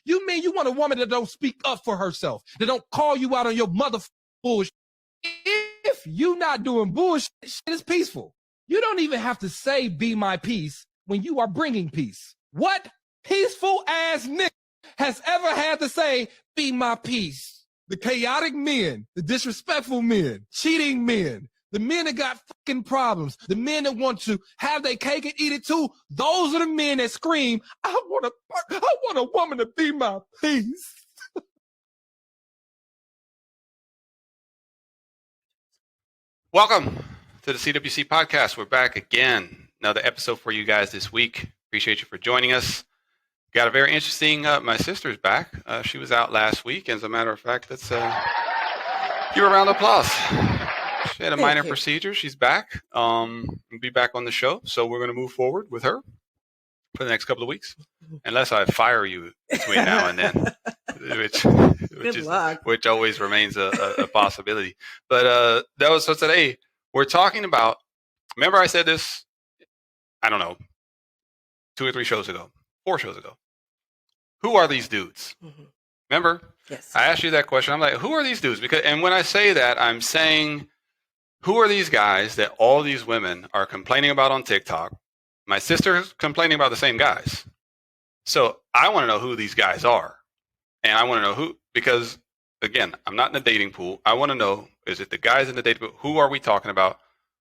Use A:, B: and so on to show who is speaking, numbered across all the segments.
A: You mean you want a woman that don't speak up for herself, that don't call you out on your mother bullshit? If you not doing bullshit, shit is peaceful. You don't even have to say be my peace when you are bringing peace. What peaceful ass nigga has ever had to say be my peace? The chaotic men, the disrespectful men, cheating men, the men that got fucking problems, the men that want to have their cake and eat it too, those are the men that scream, I want a woman to be my peace.
B: Welcome to the CWC podcast. We're back again. Another episode for you guys this week. Appreciate you for joining us. Got a very interesting, my sister's back. She was out last week. As a matter of fact, let's give her a round of applause. She had a minor procedure. She's back. We'll be back on the show. So we're going to move forward with her for the next couple of weeks. Unless I fire you between now and then, which always remains a possibility. But so today we're talking about, remember I said this, I don't know, 4 shows ago. Who are these dudes? Mm-hmm. Remember?
C: Yes.
B: I asked you that question. I'm like, who are these dudes? And when I say that, I'm saying, who are these guys that all these women are complaining about on TikTok? My sister's complaining about the same guys. So I want to know who these guys are. And I want to know who, because again, I'm not in the dating pool. I want to know, is it the guys in the dating pool? Who are we talking about?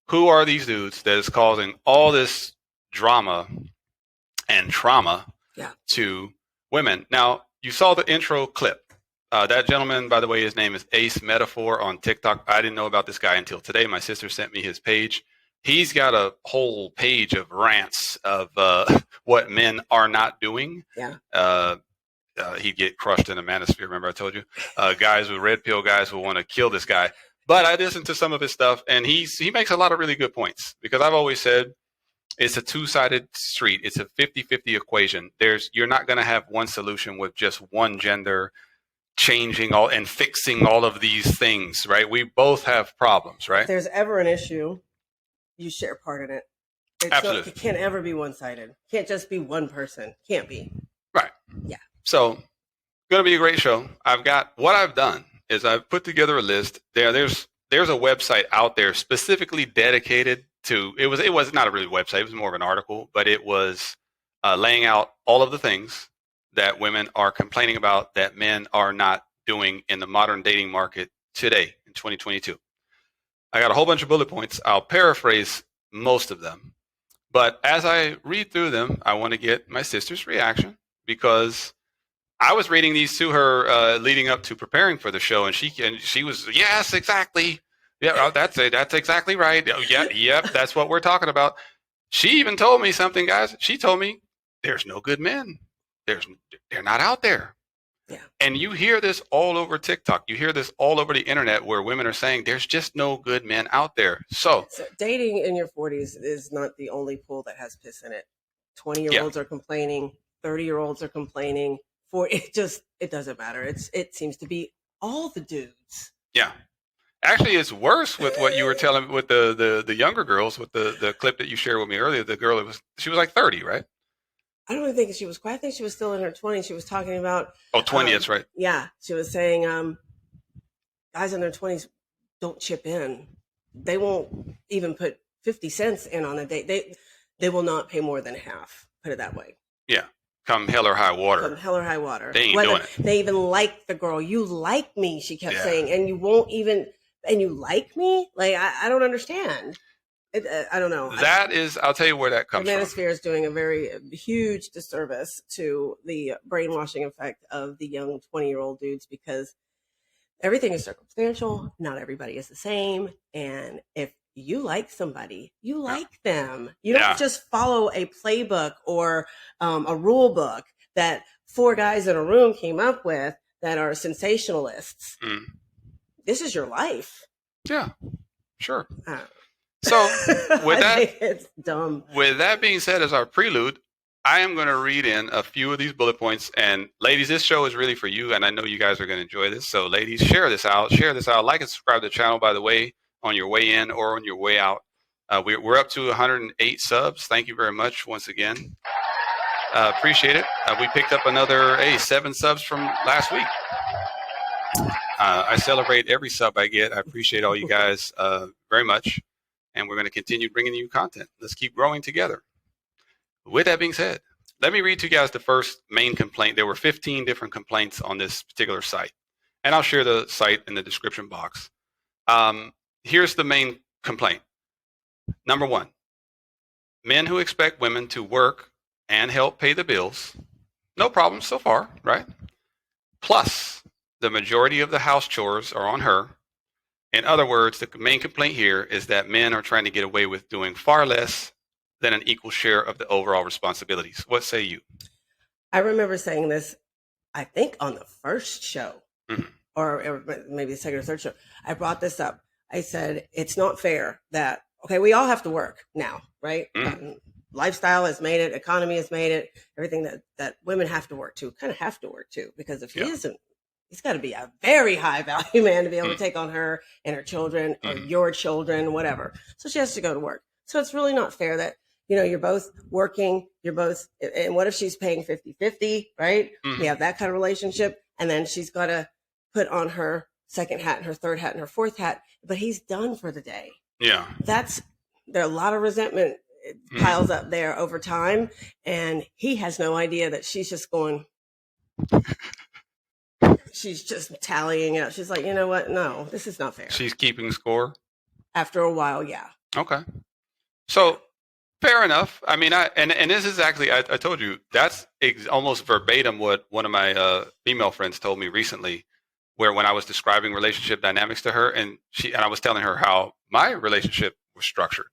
B: Who are these dudes that is causing all this drama and trauma to women? Now, you saw the intro clip. That gentleman, by the way, his name is Ace Metaphor on TikTok. I didn't know about this guy until today. My sister sent me his page. He's got a whole page of rants of what men are not doing.
C: Yeah.
B: He'd get crushed in a manosphere. Remember I told you? Guys with red pill guys will want to kill this guy. But I listened to some of his stuff, and he makes a lot of really good points. Because I've always said it's a two-sided street. It's a 50-50 equation. You're not going to have one solution with just one gender changing all and fixing all of these things, right? We both have problems, right?
C: If there's ever an issue, you share part in it.
B: Absolutely.
C: It can't ever be one-sided. Can't just be one person. Can't be.
B: Right.
C: Yeah.
B: So, going to be a great show. What I've done is I've put together a list. There's a website out there specifically dedicated to, it was not a really website. It was more of an article, but it was laying out all of the things that women are complaining about that men are not doing in the modern dating market today in 2022. I got a whole bunch of bullet points. I'll paraphrase most of them. But as I read through them, I want to get my sister's reaction, because I was reading these to her leading up to preparing for the show, and she was, yes, exactly. Yeah, that's exactly right. Oh, yeah, yep, that's what we're talking about. She even told me something, guys. She told me there's no good men. They're not out there.
C: Yeah.
B: And you hear this all over TikTok. You hear this all over the internet where women are saying there's just no good men out there. So
C: dating in your 40s is not the only pool that has piss in it. 20-year-olds are complaining. 30-year-olds are complaining. It doesn't matter. It seems to be all the dudes.
B: Yeah. Actually, it's worse with what you were telling with the younger girls, with the clip that you shared with me earlier. The girl, she was like 30, right?
C: I don't even think she was quite. I think she was still in her 20s. She was talking about
B: 20. That's right.
C: Yeah, she was saying guys in their 20s don't chip in. They won't even put 50 cents in on a date. They will not pay more than half. Put it that way.
B: Yeah. Come hell or high water.
C: Come hell or high water.
B: They ain't doing it.
C: They even like the girl. You like me, she kept saying, and you won't even. And you like me? Like I don't understand. I don't know.
B: I'll tell you where that comes from.
C: The manosphere is doing a very huge disservice to the brainwashing effect of the young 20-year-old dudes, because everything is circumstantial. Not everybody is the same. And if you like somebody, you like them. You don't just follow a playbook or a rule book that 4 guys in a room came up with that are sensationalists. Mm. This is your life.
B: Yeah, sure. So with
C: it's dumb.
B: With that being said, as our prelude, I am going to read in a few of these bullet points. And ladies, this show is really for you, and I know you guys are going to enjoy this. So ladies, share this out. Like and subscribe to the channel, by the way, on your way in or on your way out. We're up to 108 subs. Thank you very much once again. Appreciate it. We picked up another 7 subs from last week. I celebrate every sub I get. I appreciate all you guys very much. And we're going to continue bringing you content. Let's keep growing together. With that being said, let me read to you guys the first main complaint. There were 15 different complaints on this particular site. And I'll share the site in the description box. Here's the main complaint. Number 1, men who expect women to work and help pay the bills. No problem so far, right? Plus, the majority of the house chores are on her. In other words, the main complaint here is that men are trying to get away with doing far less than an equal share of the overall responsibilities. What say you?
C: I remember saying this, I think, on the first show, or maybe the second or third show. I brought this up. I said, it's not fair that, okay, we all have to work now, right? Lifestyle has made it, economy has made it, everything that women have to work to, kind of have to work to, because if he isn't, he's got to be a very high value man to be able to take on her and her children or your children, whatever. So she has to go to work. So it's really not fair that, you're both working, and what if she's paying 50-50, right? We have that kind of relationship. And then she's got to put on her second hat and her third hat and her fourth hat, but he's done for the day. Yeah. There are a lot of resentment piles up there over time. And he has no idea that she's just going, she's just tallying out. She's like, you know what? No, this is not fair.
B: She's keeping score?
C: After a while, yeah.
B: Okay. So fair enough. I mean, and this is actually, I told you, that's almost verbatim what one of my female friends told me recently, where when I was describing relationship dynamics to her, and I was telling her how my relationship was structured.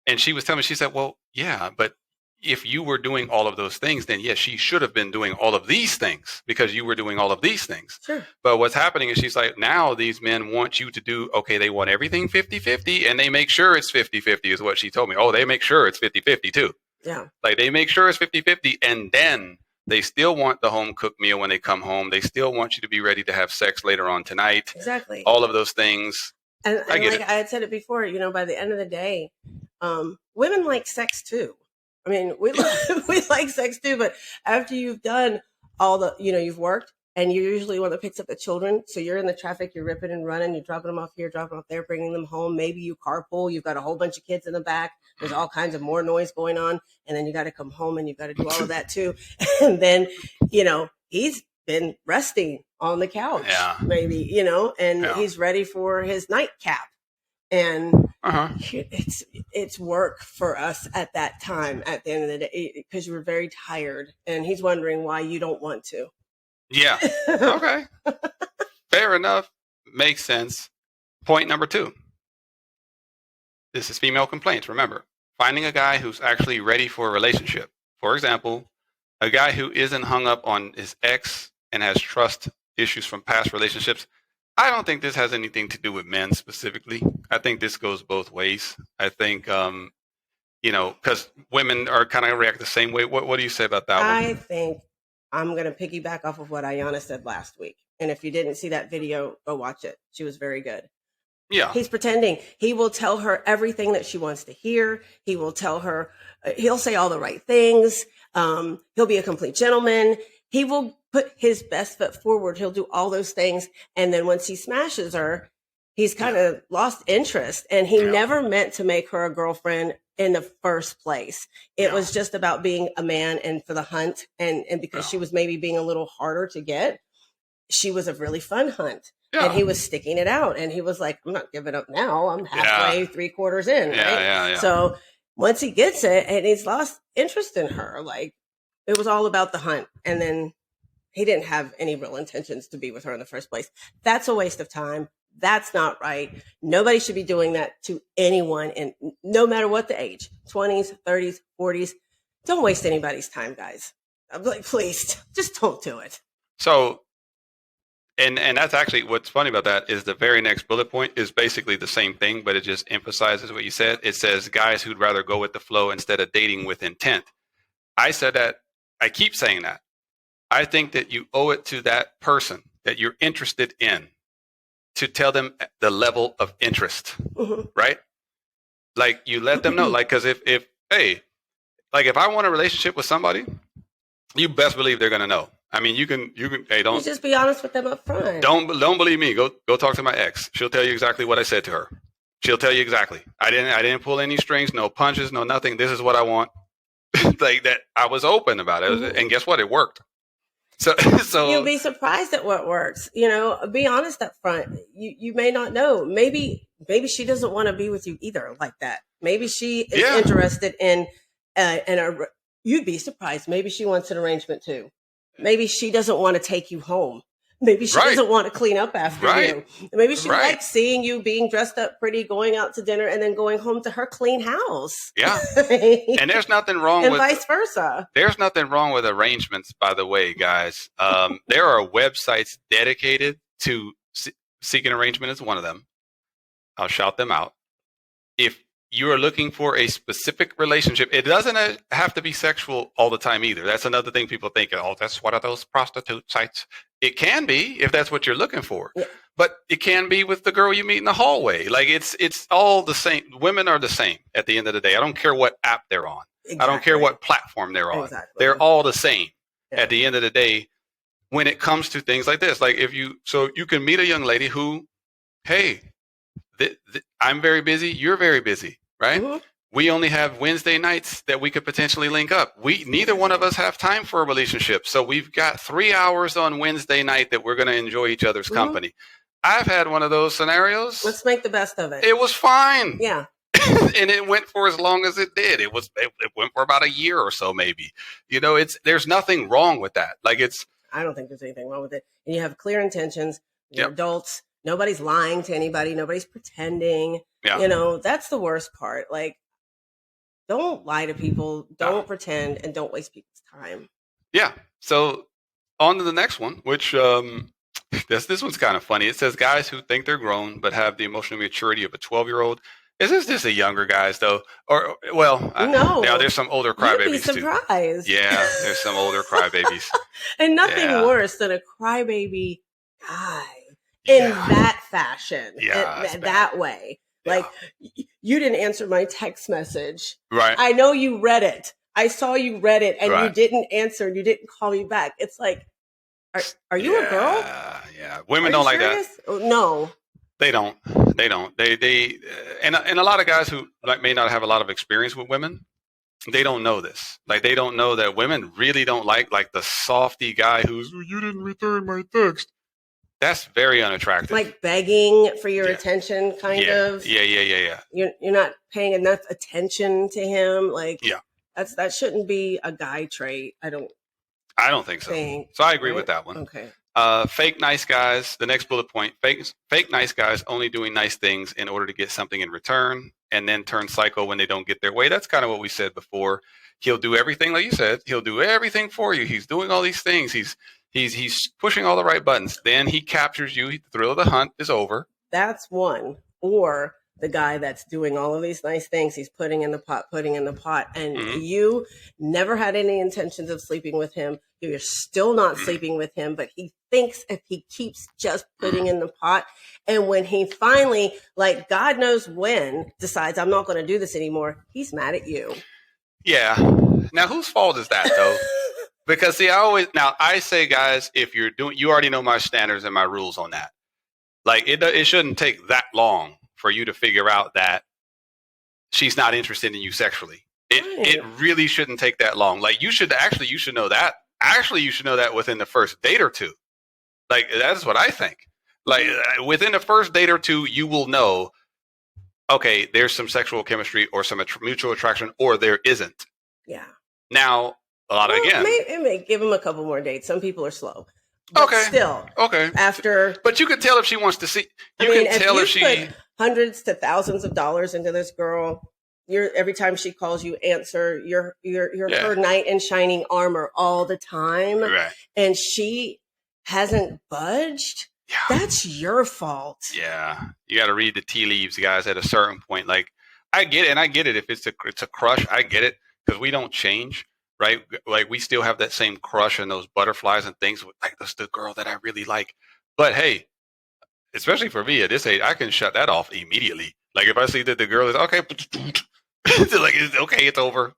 B: And she was telling me, she said, well, yeah, but if you were doing all of those things, then yes, she should have been doing all of these things because you were doing all of these things. Sure. But what's happening is she's like, now these men want you to do, okay, they want everything 50-50 and they make sure it's 50-50 is what she told me. Oh, they make sure it's 50-50 too. Yeah. Like they make sure it's 50-50 and then they still want the home cooked meal when they come home. They still want you to be ready to have sex later on tonight. Exactly. All of those things.
C: And I had said it before, by the end of the day, women like sex too. I mean, we like sex too, but after you've done all the, you've worked and you're usually one that picks up the children. So you're in the traffic, you're ripping and running, you're dropping them off here, dropping them off there, bringing them home. Maybe you carpool, you've got a whole bunch of kids in the back. There's all kinds of more noise going on. And then you got to come home and you've got to do all of that too. And then, he's been resting on the couch, maybe, and he's ready for his nightcap. And it's work for us at that time, at the end of the day, because you were very tired. And he's wondering why you don't want to.
B: Yeah. Okay. Fair enough. Makes sense. Point number 2. This is female complaints. Remember, finding a guy who's actually ready for a relationship. For example, a guy who isn't hung up on his ex and has trust issues from past relationships. I don't think this has anything to do with men specifically. I think this goes both ways. I think, because women are kind of react the same way. What do you say about that one?
C: I think I'm going to piggyback off of what Ayana said last week. And if you didn't see that video, go watch it. She was very good. Yeah. He's pretending. He will tell her everything that she wants to hear. He will tell her, he'll say all the right things. He'll be a complete gentleman. He will put his best foot forward. He'll do all those things. And then once he smashes her, he's kind of lost interest. And he never meant to make her a girlfriend in the first place. It was just about being a man and for the hunt. And because she was maybe being a little harder to get, she was a really fun hunt. Yeah. And he was sticking it out. And he was like, I'm not giving up now. I'm halfway, 3/4 in. Right? So once he gets it and he's lost interest in her, like it was all about the hunt. And then he didn't have any real intentions to be with her in the first place. That's a waste of time. That's not right. Nobody should be doing that to anyone. And no matter what the age, 20s, 30s, 40s, don't waste anybody's time, guys. I'm like, please just don't do it.
B: So, and that's actually what's funny about that is the very next bullet point is basically the same thing, but it just emphasizes what you said. It says guys who'd rather go with the flow instead of dating with intent. I said that. I keep saying that. I think that you owe it to that person that you're interested in to tell them the level of interest, right? Like you let them know, like, cause if I want a relationship with somebody, you best believe they're going to know. I mean, you can. Hey,
C: You
B: don't
C: just be honest with them up front.
B: don't believe me. Go talk to my ex. She'll tell you exactly what I said to her. She'll tell you exactly. I didn't pull any strings, no punches, no nothing. This is what I want. Like that. I was open about it, and guess what? It worked. So
C: You'll be surprised at what works. Be honest up front. You may not know. Maybe she doesn't want to be with you either like that. Maybe she is interested in you'd be surprised. Maybe she wants an arrangement too. Maybe she doesn't want to take you home. Maybe she doesn't want to clean up after you. Maybe she likes seeing you being dressed up pretty, going out to dinner, and then going home to her clean house.
B: Yeah. And there's nothing wrong
C: and
B: with
C: vice versa.
B: There's nothing wrong with arrangements, by the way, guys. There are websites dedicated to seeking arrangement is one of them. I'll shout them out. If you are looking for a specific relationship, it doesn't have to be sexual all the time either. That's another thing people think, oh, that's one of those prostitute sites. It can be if that's what you're looking for. Yeah. But it can be with the girl you meet in the hallway. Like it's all the same. Women are the same at the end of the day. I don't care what app they're on. Exactly. I don't care what platform they're on. Exactly. They're all the same at the end of the day when it comes to things like this. Like you can meet a young lady who, hey, I'm very busy. You're very busy, right? Mm-hmm. We only have Wednesday nights that we could potentially link up. Neither one of us have time for a relationship. So we've got 3 hours on Wednesday night that we're going to enjoy each other's company. I've had one of those scenarios.
C: Let's make the best of it.
B: It was fine.
C: Yeah.
B: And it went for as long as it did. It went for about a year or so, maybe. There's nothing wrong with that.
C: I don't think there's anything wrong with it. And you have clear intentions. You're adults. Nobody's lying to anybody. Nobody's pretending. Yeah. That's the worst part. Like, don't lie to people. Don't pretend, and don't waste people's time.
B: Yeah. So on to the next one, which this one's kind of funny. It says guys who think they're grown but have the emotional maturity of a 12-year-old. Is this just a younger guys though? Or no? There's some older crybabies too.
C: You'd be surprised.
B: Yeah, there's some older crybabies.
C: And nothing worse than a crybaby guy in that fashion. Yeah, that way. Yeah. Like, you didn't answer my text message.
B: Right.
C: I know you read it. I saw you read it, and you didn't answer, and you didn't call me back. It's like, are you a girl?
B: Yeah. Women don't like that.
C: Oh, no.
B: They don't. They and a lot of guys who may not have a lot of experience with women, they don't know this. Like, they don't know that women really don't like the softy guy who's, you didn't return my text. That's very unattractive.
C: Like begging for your attention, kind of.
B: Yeah.
C: You're not paying enough attention to him. Like, that shouldn't be a guy trait. I don't think so.
B: So I agree with that one.
C: Okay.
B: Fake nice guys. The next bullet point: fake nice guys only doing nice things in order to get something in return, and then turn psycho when they don't get their way. That's kind of what we said before. He'll do everything, like you said. He'll do everything for you. He's doing all these things. He's pushing all the right buttons. Then he captures you. The thrill of the hunt is over.
C: That's one. Or the guy that's doing all of these nice things, he's putting in the pot, and you never had any intentions of sleeping with him. You're still not sleeping with him, but he thinks if he keeps just putting in the pot, and when he finally, like, God knows when, decides, I'm not going to do this anymore, he's mad at you.
B: Yeah. Now, whose fault is that, though? Because, see, I say, guys, if you're doing, you already know my standards and my rules on that. Like, it shouldn't take that long for you to figure out that she's not interested in you sexually. It really shouldn't take that long. Like, you should know that. Actually, you should know that within the first date or two. Like, that's what I think. Like, within the first date or two, you will know, okay, there's some sexual chemistry or some mutual attraction, or there isn't.
C: Yeah.
B: Now,
C: it may give him a couple more dates. Some people are slow. But still.
B: Okay.
C: After.
B: But you can tell if she wants to see. You can tell if she
C: put hundreds to thousands of dollars into this girl. Every time she calls you, answer. You're her knight in shining armor all the time.
B: Right.
C: And she hasn't budged. Yeah. That's your fault.
B: Yeah. You got to read the tea leaves, guys, at a certain point. Like, I get it. And I get it. If it's a crush, I get it. Because we don't change. Right? Like, we still have that same crush and those butterflies and things. Like, that's the girl that I really like. But hey, especially for me at this age, I can shut that off immediately. Like, if I see that the girl is okay, like, okay, it's over.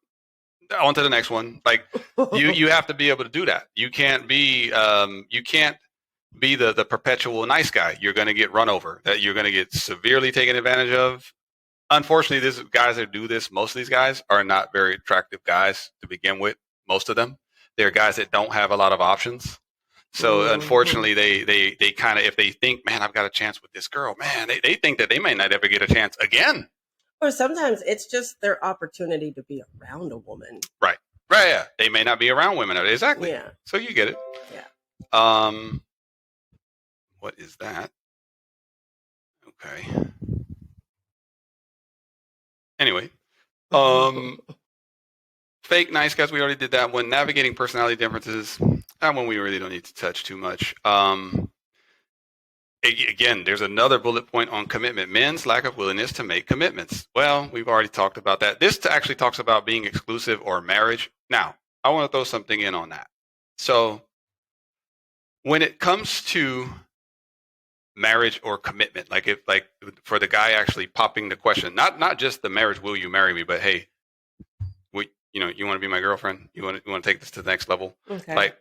B: on to the next one. Like you have to be able to do that. You can't be the perpetual nice guy. You're going to get run over. That you're going to get severely taken advantage of. Unfortunately, these guys that do this, most of these guys are not very attractive guys to begin with. Most of them, they're guys that don't have a lot of options. So unfortunately, they kind of, if they think, man, I've got a chance with this girl, man, they think that they may not ever get a chance again.
C: Or sometimes it's just their opportunity to be around a woman.
B: Right. Right. Yeah. They may not be around women. Exactly.
C: Yeah.
B: So you get it.
C: Yeah.
B: What is that? Okay. Anyway, fake nice guys. We already did that one. Navigating personality differences. That one we really don't need to touch too much. Again, there's another bullet point on commitment. Men's lack of willingness to make commitments. Well, we've already talked about that. This actually talks about being exclusive or marriage. Now, I want to throw something in on that. So, when it comes to marriage or commitment, like for the guy actually popping the question, not just the marriage, will you marry me, but hey, you want to be my girlfriend? You want to take this to the next level?
C: Okay.
B: Like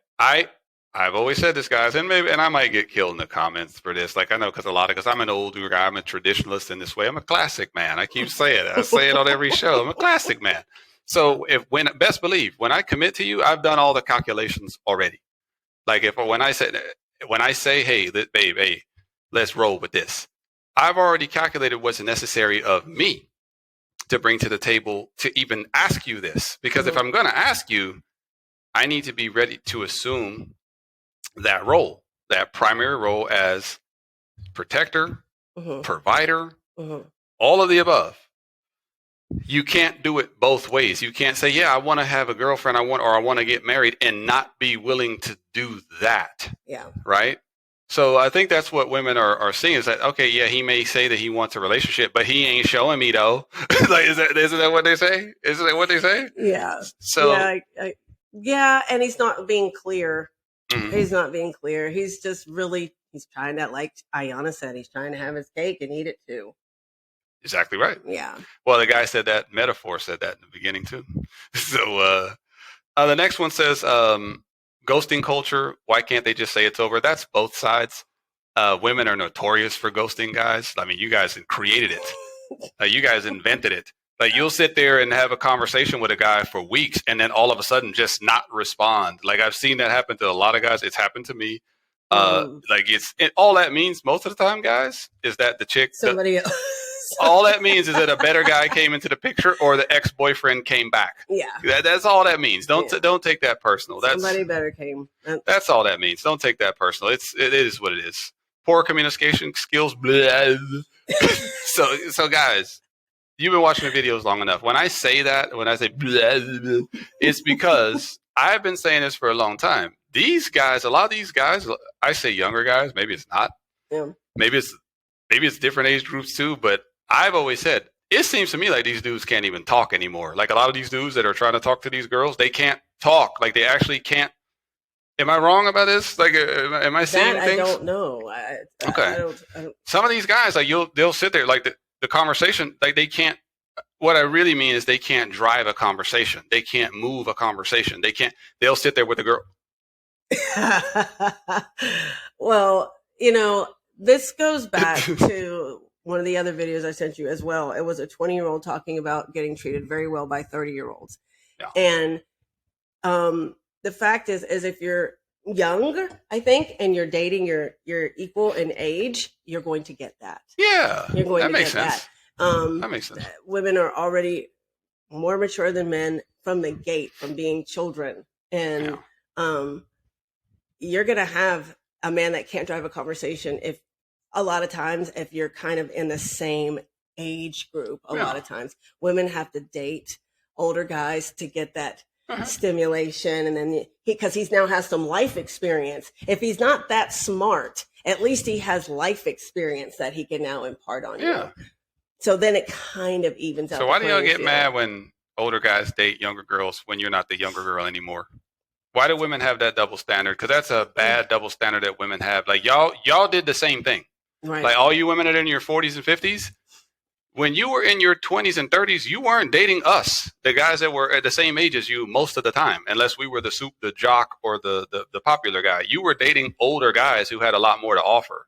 B: I've always said this, guys, and I might get killed in the comments for this. Like I know because I'm an older guy, I'm a traditionalist in this way. I'm a classic man. I keep saying it. I say it on every show. I'm a classic man. So best believe when I commit to you, I've done all the calculations already. Like when I say, hey, babe, hey, let's roll with this. I've already calculated what's necessary of me to bring to the table to even ask you this. Because if I'm going to ask you, I need to be ready to assume that role, that primary role as protector, provider, all of the above. You can't do it both ways. You can't say, yeah, I want to have a girlfriend, I want to get married and not be willing to do that.
C: Yeah.
B: Right? So I think that's what women are seeing is that, okay, yeah, he may say that he wants a relationship, but he ain't showing me though. Like, isn't that what they say? Isn't that what they say?
C: Yeah.
B: So
C: yeah, and he's not being clear. He's not being clear. He's just he's trying to, like Ayana said, he's trying to have his cake and eat it too.
B: Exactly right.
C: Yeah.
B: Well, the guy said that, metaphor said that in the beginning too. So the next one says, ghosting culture. Why can't they just say it's over? That's both sides. Women are notorious for ghosting guys. I mean, you guys created it. You guys invented it. Like you'll sit there and have a conversation with a guy for weeks and then all of a sudden just not respond. Like I've seen that happen to a lot of guys. It's happened to me. Like all that means most of the time, guys, is that the chick,
C: somebody else.
B: All that means is that a better guy came into the picture or the ex-boyfriend came back.
C: Yeah.
B: That's all that means. Don't take that personal.
C: Somebody better came.
B: That's all that means. Don't take that personal. It is what it is. Poor communication skills. Blah. So guys, you've been watching the videos long enough. When I say that, when I say blah, blah, it's because I've been saying this for a long time. These guys, a lot of these guys, I say younger guys, maybe it's not.
C: Yeah.
B: Maybe it's different age groups too, but I've always said, it seems to me like these dudes can't even talk anymore. Like a lot of these dudes that are trying to talk to these girls, they can't talk. Like they actually can't. Am I wrong about this? Like, am I seeing things?
C: I don't know.
B: Okay.
C: I don't.
B: Some of these guys, like they'll sit there, like the conversation, like they can't. What I really mean is they can't drive a conversation. They can't move a conversation. They'll sit there with a girl.
C: Well, this goes back to one of the other videos I sent you as well. It was a 20-year-old talking about getting treated very well by 30-year-olds.
B: Yeah.
C: And the fact is if you're young, I think, and you're dating you're equal in age, you're going to get that.
B: Yeah.
C: You're going
B: that
C: to
B: makes
C: get
B: sense.
C: that.
B: That makes sense.
C: Women are already more mature than men from the gate, from being children. And you're going to have a man that can't drive a conversation if you're kind of in the same age group. A lot of times women have to date older guys to get that stimulation. And then because he now has some life experience. If he's not that smart, at least he has life experience that he can now impart on you. So then it kind of evens out.
B: So why do y'all get mad when older guys date younger girls when you're not the younger girl anymore? Why do women have that double standard? Because that's a bad double standard that women have. Like y'all did the same thing.
C: Right.
B: Like all you women that are in your 40s and 50s, when you were in your 20s and 30s, you weren't dating us, the guys that were at the same age as you most of the time, unless we were the jock or the popular guy. You were dating older guys who had a lot more to offer.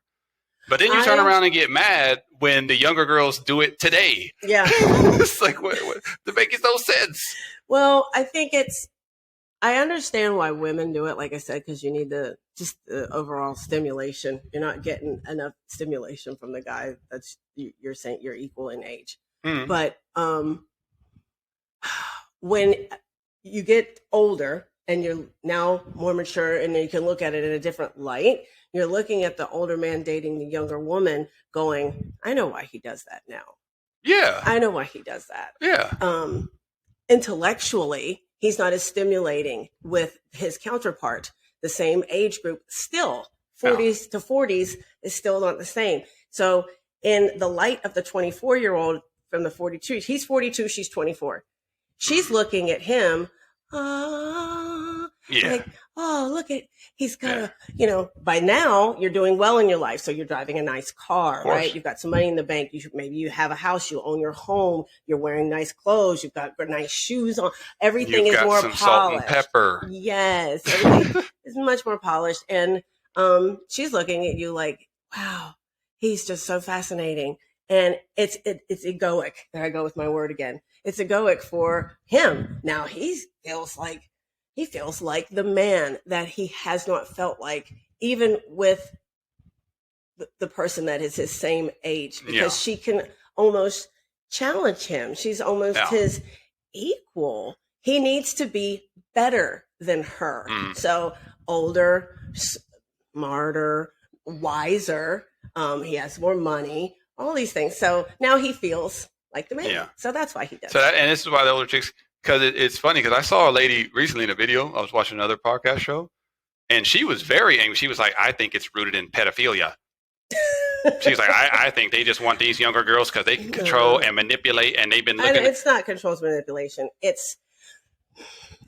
B: But then you turn around and get mad when the younger girls do it today.
C: Yeah.
B: It's like, what, that makes no sense.
C: Well, I think I understand why women do it, like I said, because you need the overall stimulation. You're not getting enough stimulation from the guy that's you're saying you're equal in age.
B: Mm.
C: But when you get older and you're now more mature and you can look at it in a different light, you're looking at the older man dating the younger woman going, I know why he does that now.
B: Yeah.
C: I know why he does that.
B: Yeah.
C: Intellectually, he's not as stimulating with his counterpart. The same age group, still 40s to 40s is still not the same. So in the light of the 24-year-old from the 42, he's 42, she's 24. She's looking at him, like, oh, look at, he's got by now you're doing well in your life. So you're driving a nice car, right? You've got some money in the bank. Maybe you have a house, you own your home, you're wearing nice clothes, you've got nice shoes on. Everything is more polished.
B: Salt and pepper.
C: Yes. Everything is much more polished. And she's looking at you like, wow, he's just so fascinating. And it's egoic. There I go with my word again. It's egoic for him. Now he feels like the man that he has not felt like, even with the person that is his same age, because she can almost challenge him. She's almost his equal. He needs to be better than her. So older, smarter, wiser. He has more money, all these things. So now he feels like the man. Yeah. So that's why he does it.
B: And this is why the older chicks, because it's funny, because I saw a lady recently in a video. I was watching another podcast show, and she was very angry. She was like, I think it's rooted in pedophilia. She's like, I think they just want these younger girls because they can control and manipulate, and they've been looking.
C: It's not control manipulation. It's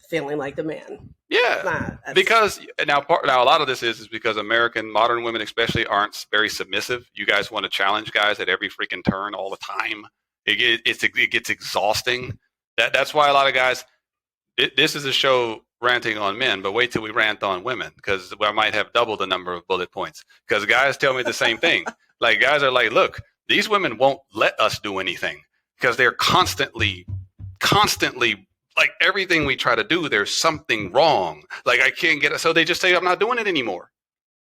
C: feeling like the man.
B: Yeah, because now a lot of this is because American modern women especially aren't very submissive. You guys want to challenge guys at every freaking turn all the time. It gets exhausting. That's why a lot of guys. This is a show ranting on men, but wait till we rant on women, because I might have double the number of bullet points. Because guys tell me the same thing. Like, guys are like, look, these women won't let us do anything because they're constantly like, everything we try to do, there's something wrong. Like, I can't get it. So they just say, I'm not doing it anymore.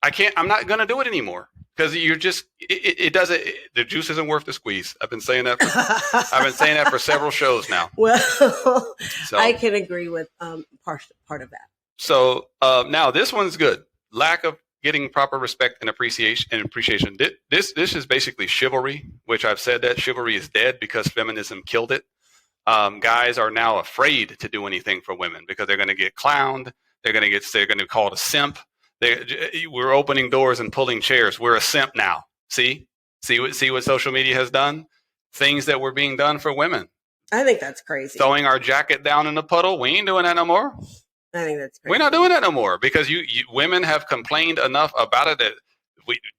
B: I'm not going to do it anymore. Because you're just, it doesn't, the juice isn't worth the squeeze. I've been saying that for several shows now.
C: Well, so, I can agree with part of that.
B: So now this one's good. Lack of getting proper respect and appreciation. This is basically chivalry, which I've said that chivalry is dead because feminism killed it. Guys are now afraid to do anything for women because they're going to get clowned. They're going to be called a simp. We're opening doors and pulling chairs. We're a simp now. See what social media has done? Things that were being done for women.
C: I think that's crazy.
B: Throwing our jacket down in a puddle. We ain't doing that no more.
C: I think that's crazy.
B: We're not doing that no more because you women have complained enough about it that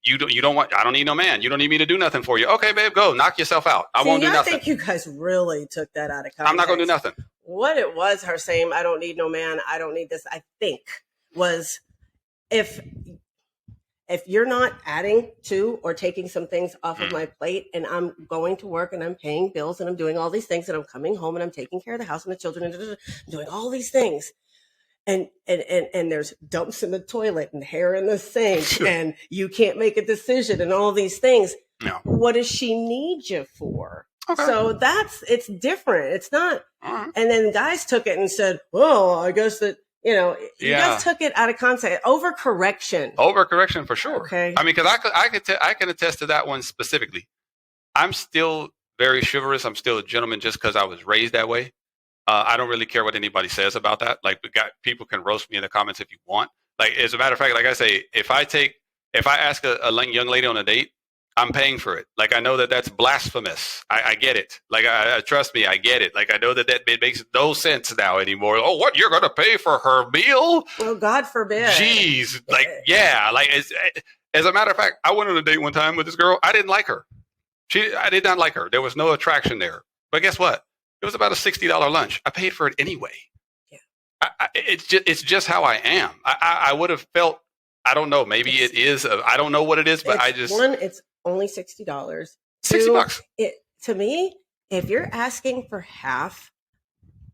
B: you don't want. I don't need no man. You don't need me to do nothing for you. Okay, babe, go knock yourself out. I won't do nothing.
C: I think you guys really took that out of context.
B: I'm not gonna do nothing.
C: What it was, her saying, "I don't need no man. I don't need this." I think was, if you're not adding to or taking some things off of my plate, and I'm going to work and I'm paying bills and I'm doing all these things and I'm coming home and I'm taking care of the house and the children and doing all these things, and there's dumps in the toilet and hair in the sink and you can't make a decision and all these things.
B: No.
C: What does she need you for?
B: Okay.
C: So it's different. It's not. And then guys took it and said, "Well, I guess that." You guys took it out of context. Overcorrection
B: for sure.
C: Okay.
B: I mean, because I can attest to that one specifically. I'm still very chivalrous. I'm still a gentleman just because I was raised that way. I don't really care what anybody says about that. Like, people can roast me in the comments if you want. Like, as a matter of fact, like I say, if I ask a young lady on a date, I'm paying for it. Like, I know that that's blasphemous. I get it. Like, I trust me, I get it. Like, I know that it makes no sense now anymore. Oh, what? You're going to pay for her meal?
C: Well, God forbid.
B: Jeez. Like, yeah. Like, as a matter of fact, I went on a date one time with this girl. I didn't like her. I did not like her. There was no attraction there. But guess what? It was about a $60 lunch. I paid for it anyway. Yeah. It's just how I am. I would have felt, I don't know, maybe it is. I don't know what it is, but
C: it's only $60.
B: $60.
C: To me, if you're asking for half,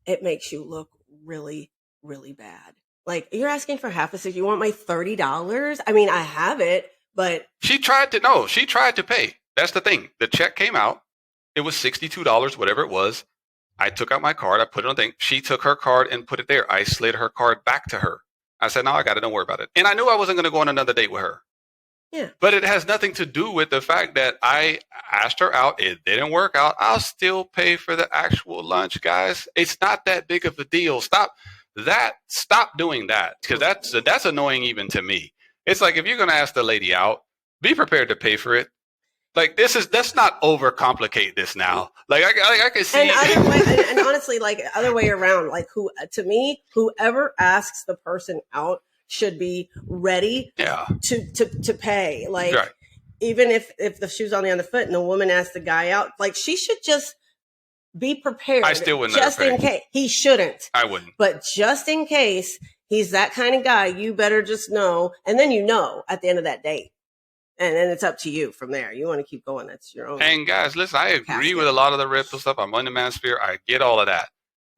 C: it makes you look really, really bad. Like, you're asking for half a $60. You want my $30? I mean, I have it, but
B: she tried to pay. That's the thing. The check came out. It was $62, whatever it was. I took out my card. I put it on the thing. She took her card and put it there. I slid her card back to her. I said, no, I got it. Don't worry about it. And I knew I wasn't going to go on another date with her.
C: Yeah.
B: But it has nothing to do with the fact that I asked her out. It didn't work out. I'll still pay for the actual lunch, guys. It's not that big of a deal. Stop doing that, because that's annoying even to me. It's like, if you're going to ask the lady out, be prepared to pay for it. Like, let's not overcomplicate this now. Like, I can see.
C: And honestly, like, other way around, like, to me, whoever asks the person out should be ready to pay. Like, right. Even if the shoe's on the other foot and the woman asks the guy out, like, she should just be prepared.
B: I still wouldn't.
C: Just in case. He shouldn't.
B: I wouldn't.
C: But just in case he's that kind of guy, you better just know. And then at the end of that date. And then it's up to you from there. You want to keep going. That's your own.
B: And guys, listen, I agree with a lot of the reptile stuff. I'm on the manosphere. I get all of that.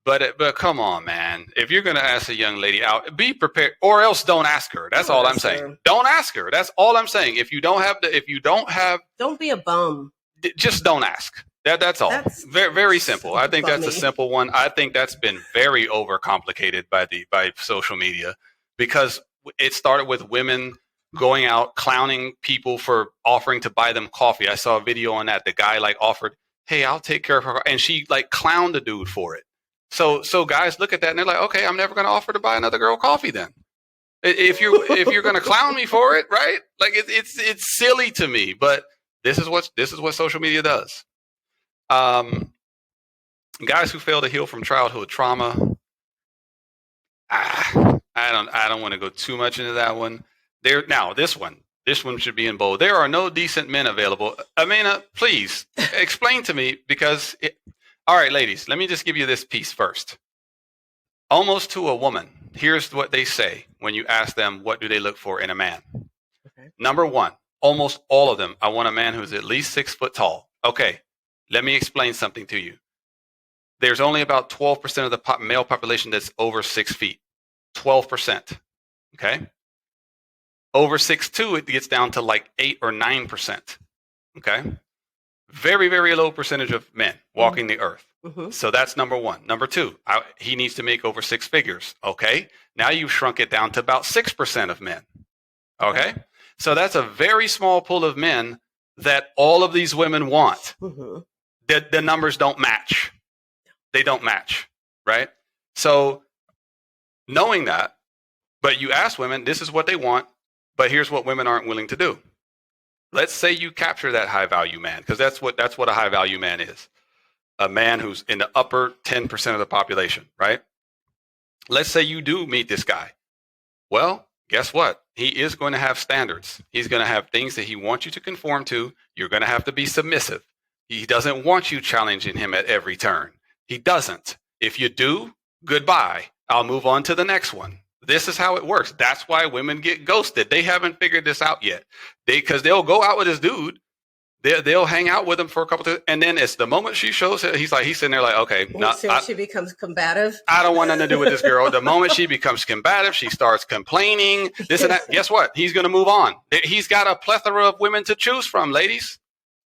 B: But come on, man. If you're going to ask a young lady out, be prepared, or else don't ask her. That's all I'm saying. Don't ask her. That's all I'm saying. If you don't have,
C: don't be a bum.
B: Just don't ask. That's all. That's very, very simple. I think that's a simple one. I think that's been very overcomplicated by social media, because it started with women going out clowning people for offering to buy them coffee. I saw a video on that. The guy offered, hey, I'll take care of her. And she clowned the dude for it. So guys look at that and they're like, okay, I'm never going to offer to buy another girl coffee then. If you're going to clown me for it, right? Like, it's silly to me, but this is what social media does. Guys who fail to heal from childhood trauma. I don't want to go too much into that one. This one should be in bold. There are no decent men available. Amina, please explain to me, because all right, ladies, let me just give you this piece first. Almost to a woman, here's what they say when you ask them what do they look for in a man. Okay. Number one, almost all of them, I want a man who's at least 6 foot tall. Okay, let me explain something to you. There's only about 12% of the male population that's over 6 feet. 12%. Okay. Over 6'2", it gets down to 8 or 9%. Okay. Very, very low percentage of men walking the earth. Mm-hmm. So that's number one. Number two, he needs to make over 6 figures. Okay. Now you've shrunk it down to about 6% of men. Okay. So that's a very small pool of men that all of these women want. Mm-hmm. The numbers don't match. They don't match. Right. So knowing that, but you ask women, this is what they want. But here's what women aren't willing to do. Let's say you capture that high value man, because that's what a high value man is. A man who's in the upper 10% of the population, right? Let's say you do meet this guy. Well, guess what? He is going to have standards. He's going to have things that he wants you to conform to. You're going to have to be submissive. He doesn't want you challenging him at every turn. He doesn't. If you do, goodbye. I'll move on to the next one. This is how it works. That's why women get ghosted. They haven't figured this out yet. Because they'll go out with this dude. They'll hang out with him for a couple of, and then it's the moment she shows it, he's sitting there like, okay.
C: She becomes combative.
B: I don't want nothing to do with this girl. The moment she becomes combative, she starts complaining, this and that. Guess what? He's going to move on. He's got a plethora of women to choose from, ladies.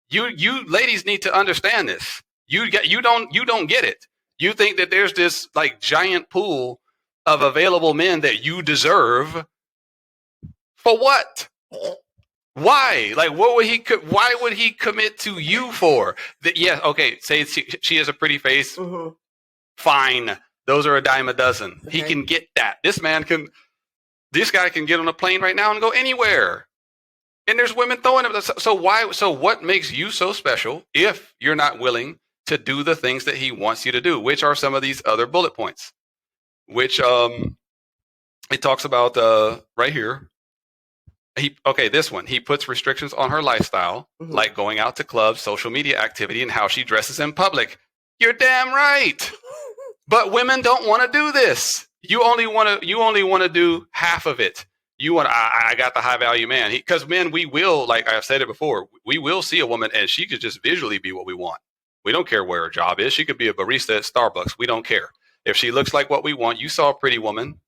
B: You ladies need to understand this. You don't get it. You think that there's this giant pool of available men that you deserve. For what? Why? Why would he commit to you for? Yeah, okay, say she has a pretty face. Mm-hmm. Fine. Those are a dime a dozen. Okay. He can get that. This guy can get on a plane right now and go anywhere. And there's women throwing him. So what makes you so special if you're not willing to do the things that he wants you to do, which are some of these other bullet points, which it talks about right here. This one. He puts restrictions on her lifestyle, like going out to clubs, social media activity, and how she dresses in public. You're damn right. But women don't want to do this. You only want to do half of it. You want, I got the high value man. Because men, we will, like I've said it before, we will see a woman and she could just visually be what we want. We don't care where her job is. She could be a barista at Starbucks. We don't care. If she looks like what we want, you saw a pretty woman.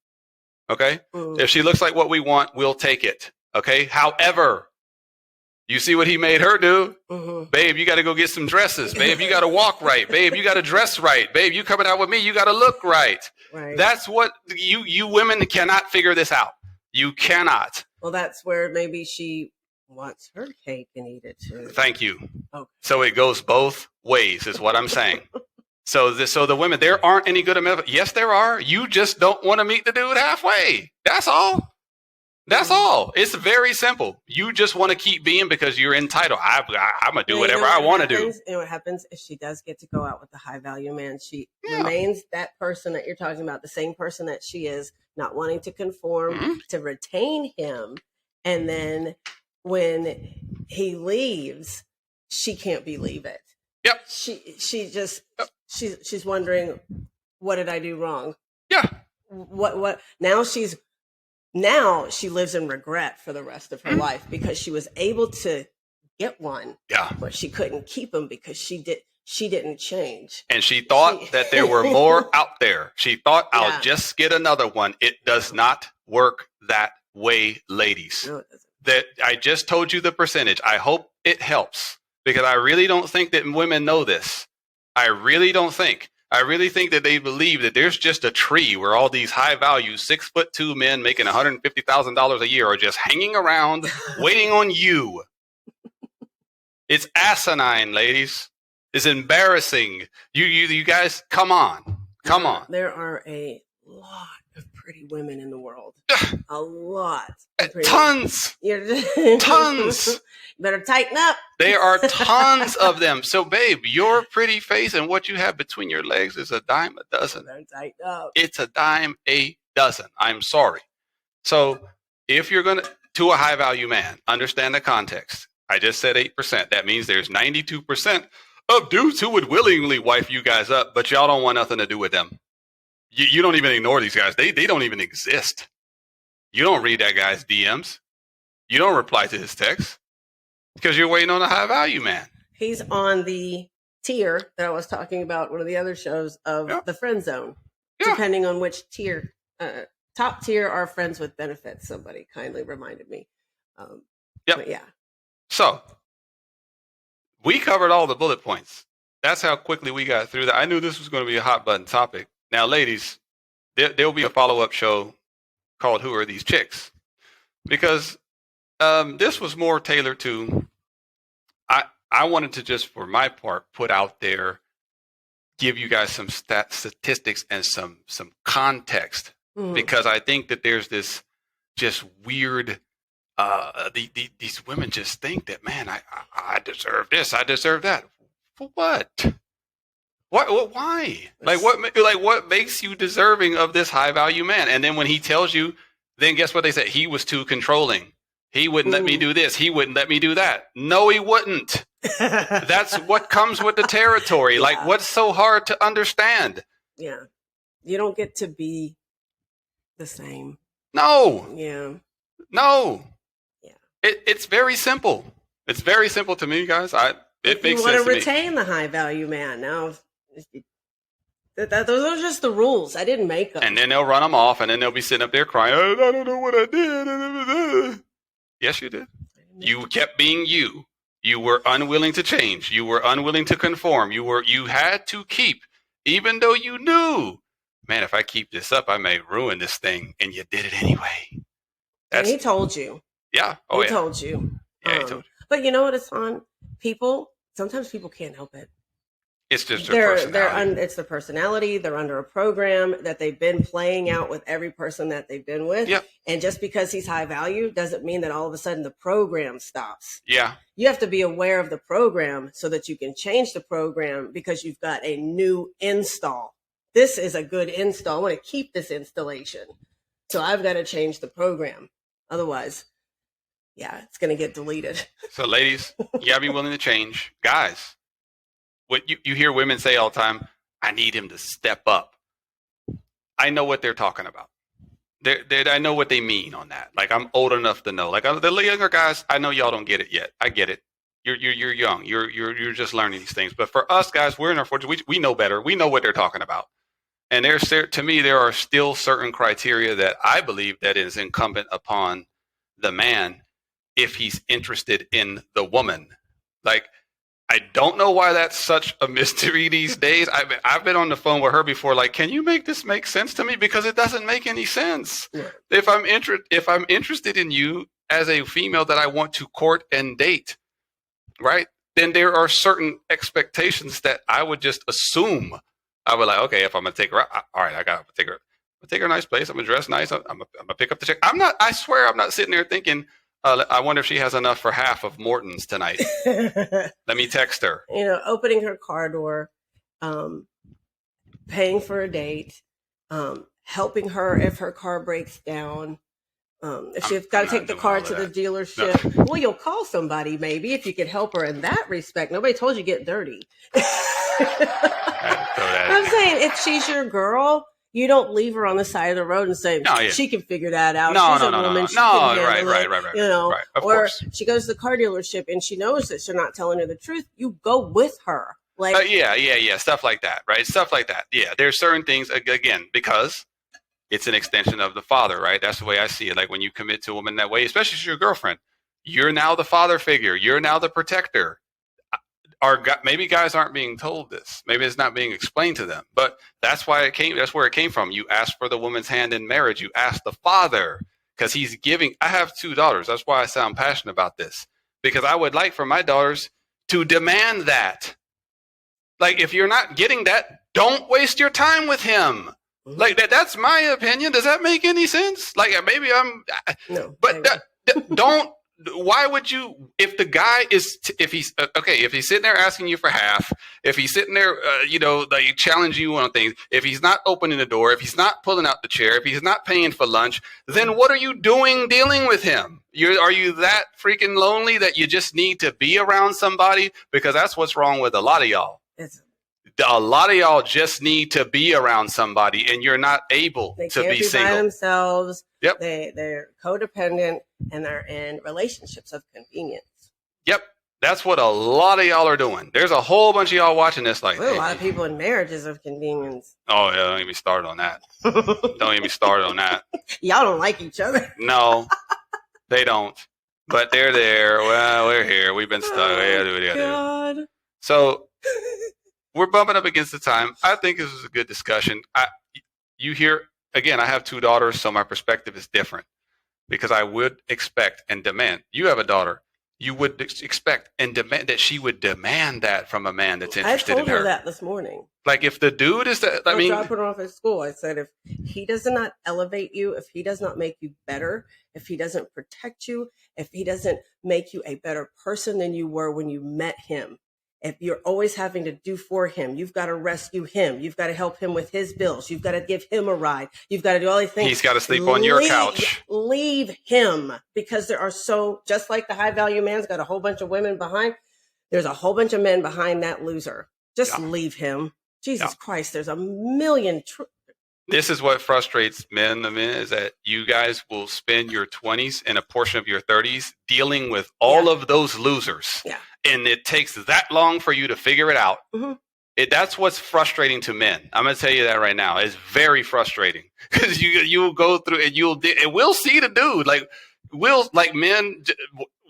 B: Okay. If she looks like what we want, we'll take it. Okay. However, you see what he made her do? Babe, you got to go get some dresses. Babe, you got to walk right. Babe, you got to dress right. Babe, you coming out with me, you got to look right. That's what you women cannot figure this out. You cannot.
C: Well, that's where maybe she wants her cake and eat it too.
B: Thank you.
C: Okay.
B: So it goes both ways is what I'm saying. So the women, there aren't any good men. Yes, there are. You just don't want to meet the dude halfway. That's all. That's all. It's very simple. You just want to keep being because you're entitled. I'm going to do whatever I want to do.
C: You know what happens if she does get to go out with the high value man? She remains that person that you're talking about, the same person that she is, not wanting to conform, to retain him. And then when he leaves, she can't believe it.
B: Yep.
C: She's wondering, what did I do wrong?
B: Yeah.
C: What now she lives in regret for the rest of her life because she was able to get one, but she couldn't keep him because she didn't change.
B: And she thought that there were more out there. She thought, I'll just get another one. It does not work that way, ladies.
C: No, it doesn't.
B: That I just told you the percentage. I hope it helps because I really don't think that women know this. I really think that they believe that there's just a tree where all these high value 6'2" men making $150,000 a year are just hanging around waiting on you. It's asinine, ladies. It's embarrassing. You guys, come on.
C: There are a lot of pretty women in the world. A lot.
B: Tons. Tons.
C: Better tighten up.
B: There are tons of them. So, babe, your pretty face and what you have between your legs is a dime a dozen.
C: Better tighten up.
B: It's a dime a dozen. I'm sorry. So, if you're going to a high value man, understand the context. I just said 8%. That means there's 92% of dudes who would willingly wife you guys up, but y'all don't want nothing to do with them. You don't even ignore these guys. They don't even exist. You don't read that guy's DMs. You don't reply to his texts because you're waiting on a high value man.
C: He's on the tier that I was talking about, one of the other shows of the friend zone, depending on which tier. Top tier are friends with benefits. Somebody kindly reminded me. But yeah.
B: So we covered all the bullet points. That's how quickly we got through that. I knew this was going to be a hot button topic. Now, ladies, there'll be a follow-up show called Who Are These Chicks? Because this was more tailored to, I wanted to just, for my part, put out there, give you guys some statistics and some context. Because I think that there's this just weird, these women just think that, man, I deserve this, I deserve that. For what? Why? What makes you deserving of this high value man? And then when he tells you, then guess what they say? He was too controlling. He wouldn't let me do this. He wouldn't let me do that. No, he wouldn't. That's what comes with the territory. Yeah. Like, what's so hard to understand?
C: Yeah. You don't get to be the same.
B: No.
C: Yeah.
B: No.
C: Yeah.
B: It's very simple. It's very simple to me, guys. It makes sense to me.
C: You want to retain the high value man. Now, those are just the rules. I didn't make them.
B: And then they'll run them off, and then they'll be sitting up there crying, I don't know what I did. Yes, you did. You kept being you. You were unwilling to change. You were unwilling to conform. You had to keep, even though you knew, man, if I keep this up, I may ruin this thing. And you did it anyway.
C: And he told you.
B: Yeah.
C: He told you.
B: Yeah, he told you.
C: But you know what? It's on people. Sometimes people can't help it.
B: It's just their personality.
C: It's the personality. They're under a program that they've been playing out with every person that they've been with.
B: Yep.
C: And just because he's high value doesn't mean that all of a sudden the program stops.
B: Yeah.
C: You have to be aware of the program so that you can change the program because you've got a new install. This is a good install. I want to keep this installation. So I've got to change the program. Otherwise, yeah, it's going to get deleted.
B: So ladies, you gotta be willing to change. Guys, what you hear women say all the time, I need him to step up. I know what they're talking about. I know what they mean on that. Like, I'm old enough to know. Like, the younger guys, I know y'all don't get it yet. I get it. You're young. You're just learning these things. But for us guys, we're in our 40s. We know better. We know what they're talking about. And to me, there are still certain criteria that I believe that is incumbent upon the man if he's interested in the woman. Like, I don't know why that's such a mystery these days. I've been on the phone with her before. Like, can you make this make sense to me? Because it doesn't make any sense.
C: Yeah.
B: If I'm interested in you as a female that I want to court and date, right? Then there are certain expectations that I would just assume. I would like, okay, if I'm gonna take her out, all right, I gotta take her. I'm gonna take her a nice place. I'm gonna dress nice. I'm gonna pick up the check. I swear, I'm not sitting there thinking, I wonder if she has enough for half of Morton's tonight. Let me text her.
C: Opening her car door, paying for a date, helping her if her car breaks down. If she's got to take the car to the dealership, no. Well, you'll call somebody maybe if you could help her in that respect. Nobody told you get dirty. I'm saying if she's your girl, you don't leave her on the side of the road and say, she can figure that out. She's a woman. She can handle it.
B: Right. Of
C: or
B: course.
C: She goes to the car dealership and she knows that you're not telling her the truth. You go with her. Like,
B: yeah. Stuff like that, right? Stuff like that. Yeah. There's certain things, again, because it's an extension of the father, right? That's the way I see it. Like, when you commit to a woman that way, especially if she's your girlfriend, you're now the father figure. You're now the protector. Maybe guys aren't being told this. Maybe it's not being explained to them. But that's why it came. That's where it came from. You ask for the woman's hand in marriage. You ask the father because he's giving. I have 2 daughters. That's why I sound passionate about this, because I would like for my daughters to demand that. Like, if you're not getting that, don't waste your time with him. Like that's my opinion. Does that make any sense? Like, maybe I'm,
C: no,
B: but don't. Why would you? If the guy is, if he's sitting there asking you for half, if he's sitting there, like challenge you on things, if he's not opening the door, if he's not pulling out the chair, if he's not paying for lunch, then what are you doing dealing with him? Are you that freaking lonely that you just need to be around somebody? Because that's what's wrong with a lot of y'all. A lot of y'all just need to be around somebody, and you're not able to be single.
C: By themselves.
B: Yep.
C: They're codependent, and they're in relationships of convenience.
B: Yep. That's what a lot of y'all are doing. There's a whole bunch of y'all watching this like,
C: a lot of people in marriages of convenience.
B: Oh, yeah. Don't get me started on that. Don't get me started on that.
C: Y'all don't like each other.
B: No, they don't. But they're there. Well, we're here. We've been stuck.
C: Oh, God.
B: So we're bumping up against the time. I think this was a good discussion. You hear, again, I have 2 daughters, so my perspective is different, because I would expect and demand. You have a daughter. You would expect and demand that she would demand that from a man that's interested in her.
C: I told her that this morning.
B: Like, if the dude is that, I mean,
C: dropping her off at school, I said, if he does not elevate you, if he does not make you better, if he doesn't protect you, if he doesn't make you a better person than you were when you met him, if you're always having to do for him, you've got to rescue him. You've got to help him with his bills. You've got to give him a ride. You've got to do all these things.
B: He's got to sleep on your couch.
C: Leave him, because there are just like the high value man's got a whole bunch of women behind. There's a whole bunch of men behind that loser. Just leave him. Jesus Christ, there's a million.
B: This is what frustrates men, is that you guys will spend your 20s and a portion of your 30s dealing with all of those losers. Yeah. And it takes that long for you to figure it out. Mm-hmm. That's what's frustrating to men. I'm going to tell you that right now. It's very frustrating, because you will go through and we'll see the dude. Like men,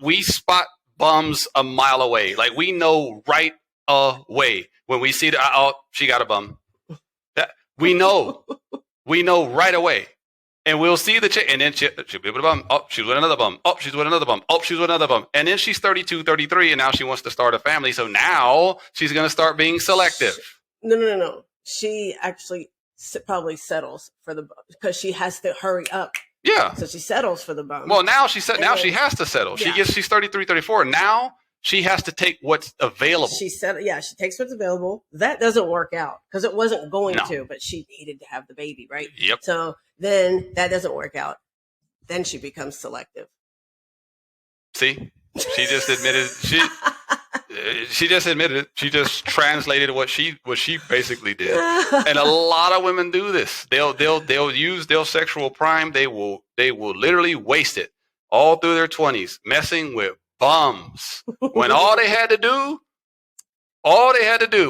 B: we spot bums a mile away. Like, we know right away when we see she got a bum. We know right away. And we'll see the chick, and then she'll be with a bum. Oh, she's with another bum. Oh, she's with another bum. Oh, she's with another bum. And then she's 32, 33, and now she wants to start a family. So now she's going to start being selective.
C: No. She actually probably settles for the bum, because she has to hurry up.
B: Yeah.
C: So she settles for the bum.
B: Well, now she has to settle. Yeah. She's 33, 34. Now she has to take what's available.
C: She takes what's available. That doesn't work out, because it wasn't going to, but she needed to have the baby, right?
B: Yep.
C: So then that doesn't work out. Then she becomes selective.
B: See, she just admitted she just admitted it. She just translated what she basically did. And a lot of women do this. They'll use their sexual prime. They will literally waste it all through their 20s messing with bums when all they had to do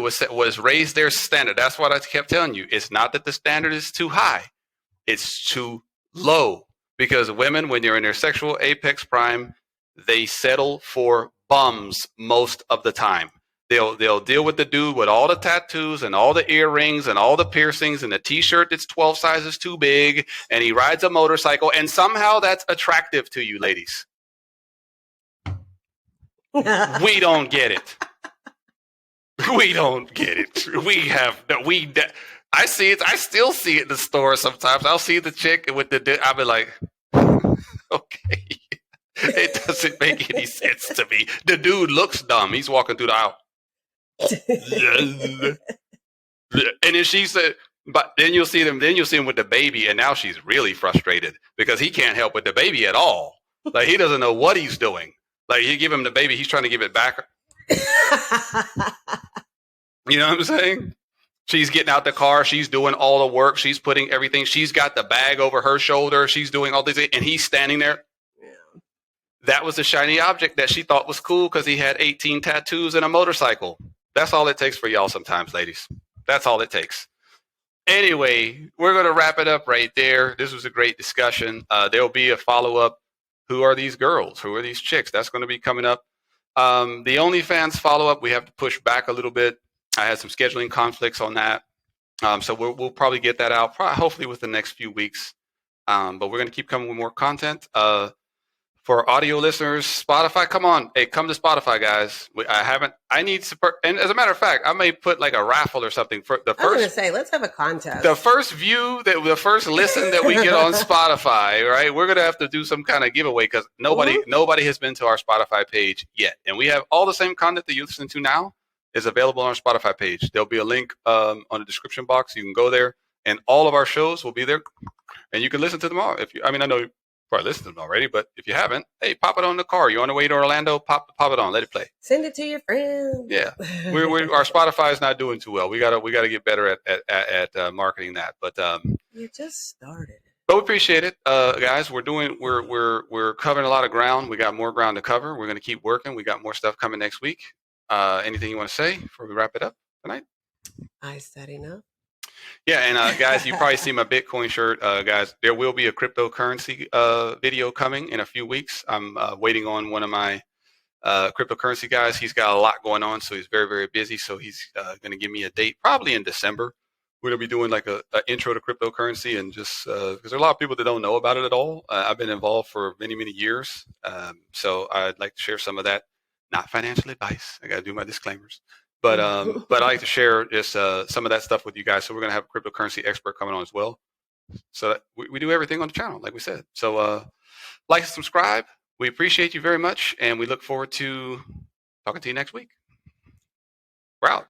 B: was raise their standard. That's what I kept telling you. It's not that the standard is too high. It's too low, because women, when you're in their sexual apex prime, they settle for bums most of the time. They'll deal with the dude with all the tattoos and all the earrings and all the piercings and the t-shirt that's 12 sizes too big, and he rides a motorcycle, and somehow that's attractive to you ladies. We don't get it. We don't get it. I see it. I still see it in the store sometimes. I'll see the chick with I'll be like, okay. It doesn't make any sense to me. The dude looks dumb. He's walking through the aisle. And then she said, but then you'll see him with the baby, and now she's really frustrated because he can't help with the baby at all. Like, he doesn't know what he's doing. Like, you give him the baby, he's trying to give it back. You know what I'm saying? She's getting out the car. She's doing all the work. She's putting everything. She's got the bag over her shoulder. She's doing all these things, and he's standing there. Yeah. That was a shiny object that she thought was cool because he had 18 tattoos and a motorcycle. That's all it takes for y'all sometimes, ladies. That's all it takes. Anyway, we're going to wrap it up right there. This was a great discussion. There'll be a follow-up. Who are these girls? Who are these chicks? That's going to be coming up. The OnlyFans follow-up, we have to push back a little bit. I had some scheduling conflicts on that. So we'll probably get that out hopefully within the next few weeks. But we're going to keep coming with more content. For audio listeners, Spotify, come on. Hey, come to Spotify, guys. I need support. And as a matter of fact, I may put like a raffle or something for the first. I was
C: going to say, let's have a contest.
B: The first listen that we get on Spotify, right? We're going to have to do some kind of giveaway because nobody has been to our Spotify page yet. And we have all the same content that you listen to now is available on our Spotify page. There'll be a link on the description box. You can go there, and all of our shows will be there, and you can listen to them all. I know you probably listened to them already, but if you haven't, hey, pop it on the car. You're on the way to Orlando, pop it on, let it play.
C: Send it to your friends.
B: Yeah, our Spotify is not doing too well. We gotta get better at marketing that. But
C: you just started.
B: But we appreciate it, guys. We're covering a lot of ground. We got more ground to cover. We're gonna keep working. We got more stuff coming next week. Anything you want to say before we wrap it up tonight?
C: I said enough.
B: Yeah, and guys, you probably see my Bitcoin shirt. Guys, there will be a cryptocurrency video coming in a few weeks. I'm waiting on one of my cryptocurrency guys. He's got a lot going on, so he's very, very busy. So he's going to give me a date, probably in December. We're going to be doing like a intro to cryptocurrency, and just because there are a lot of people that don't know about it at all. I've been involved for many, many years, so I'd like to share some of that. Not financial advice. I got to do my disclaimers. But I like to share just some of that stuff with you guys. So we're going to have a cryptocurrency expert coming on as well. So we do everything on the channel, like we said. So like and subscribe. We appreciate you very much. And we look forward to talking to you next week. We're out.